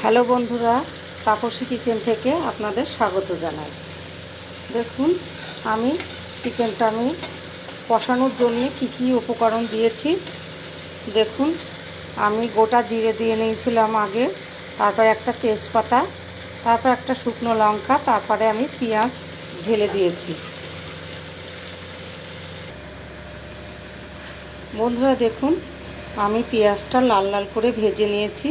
Hello বন্ধুরা, Tapasi kitchen থেকে আপনাদের স্বাগত জানাই। দেখুন, আমি চিকেনটা কষানোর জন্য কি উপকরণ দিয়েছি দেখুন। আমি গোটা জিরে দিয়ে নিয়েছিলাম আগে, তারপর একটা তেজপাতা, তারপর একটা শুকনো লঙ্কা, তারপরে আমি পেঁয়াজ ঢেলে দিয়েছি। বন্ধুরা দেখুন, আমি পেঁয়াজটা লাল লাল করে ভেজে নিয়েছি।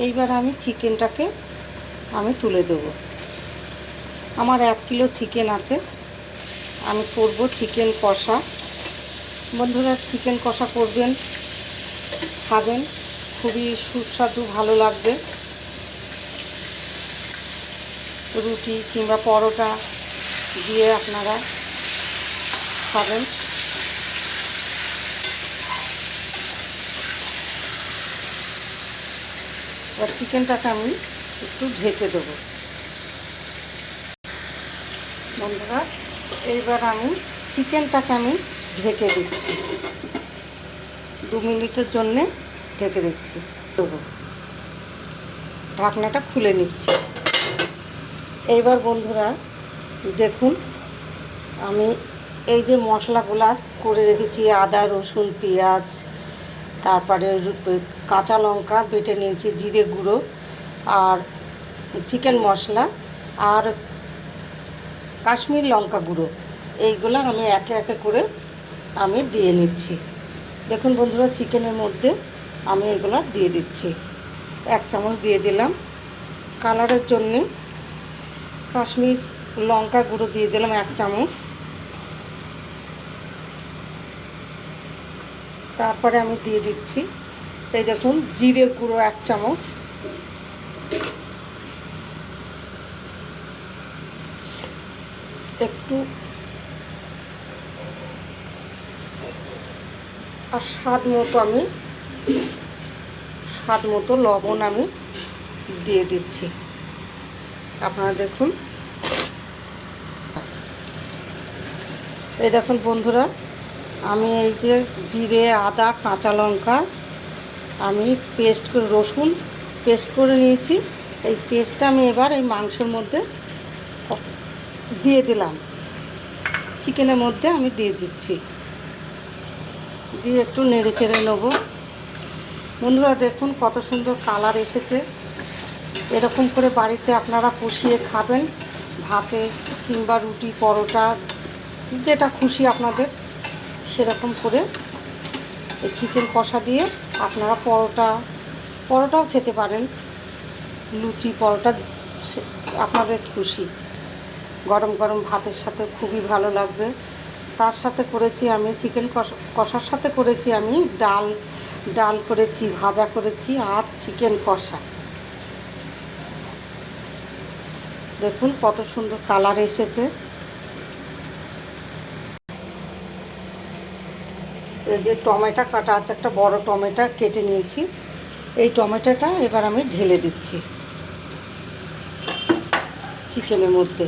এইবার আমি চিকেনটাকে তুলে দেব। আমার 1 কিলো চিকেন আছে, আমি করব চিকেন কষা। বন্ধুরা, চিকেন কষা করবেন, খাবেন, খুবই সুস্বাদু, ভালো লাগবে। রুটি কিংবা পরোটা দিয়ে আপনারা খাবেন। এবার চিকেনটাকে আমি একটু ঢেকে দেবো। বন্ধুরা, এইবার আমি চিকেনটাকে ঢেকে দিচ্ছি, 2 মিনিটের জন্যে ঢেকে দিচ্ছি। ঢাকনাটা খুলে নিচ্ছি। এইবার বন্ধুরা দেখুন, আমি এই যে মশলাগুলা করে রেখেছি, আদা, রসুন, পেঁয়াজ, তারপরে কাঁচা লঙ্কা বেটে নিয়েছি, জিরে গুঁড়ো আর চিকেন মশলা আর কাশ্মীর লঙ্কা গুঁড়ো, এইগুলো আমি একে একে করে দিয়ে নিচ্ছি। দেখুন বন্ধুরা, চিকেনের মধ্যে আমি এগুলো দিয়ে দিচ্ছি। 1 চামচ দিয়ে দিলাম। কালারের জন্যে কাশ্মীর লঙ্কা গুঁড়ো দিয়ে দিলাম 1 চামচ। তারপরে আমি দিয়ে দিচ্ছি, এই দেখুন, জিরে গুঁড়ো 1 চামচ, একটু আর স্বাদ মতো লবণ আমি দিয়ে দিচ্ছি। আপনারা দেখুন, এই দেখুন বন্ধুরা, আমি এই যে জিরে, আদা, কাঁচা লঙ্কা রসুন পেস্ট করে নিয়েছি। এই পেস্টটা আমি এবার এই মাংসের মধ্যে দিয়ে দিলাম, চিকেনের মধ্যে আমি দিয়ে দিচ্ছি, দিয়ে একটু নেড়ে চেড়ে নেব। বন্ধুরা দেখুন, কত সুন্দর কালার এসেছে। এরকম করে বাড়িতে আপনারা কষিয়ে খাবেন, ভাতে কিংবা রুটি, পরোটা, যেটা খুশি আপনাদের, সেরকম করে এই চিকেন কষা দিয়ে আপনারা পরোটাও খেতে পারেন, লুচি, পরোটা, আপনাদের খুশি। গরম গরম ভাতের সাথে খুবই ভালো লাগবে। তার সাথে করেছি আমি চিকেন কষার সাথে করেছি আমি ডাল করেছি, ভাজা করেছি আর চিকেন কষা। দেখুন কত সুন্দর কালার এসেছে। এই যে টমেটো কাটা আছে, একটা বড় টমেটো কেটে নিয়েছি, এই টমেটোটা এবার আমি ঢেলে দিচ্ছি চিকেনের মধ্যে।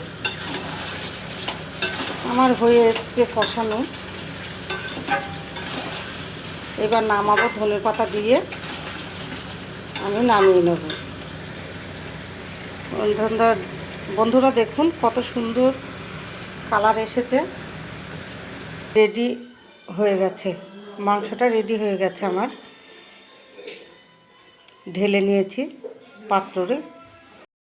আমার হয়ে এসছে কষানো। এবার নামাবো, ধনের পাতা দিয়ে আমি নামিয়ে নেব। বন্ধুরা দেখুন, কত সুন্দর কালার এসেছে। রেডি হয়ে গেছে, মাংসটা রেডি হয়ে গেছে আমার। ঢেলে নিয়েছি পাত্রে।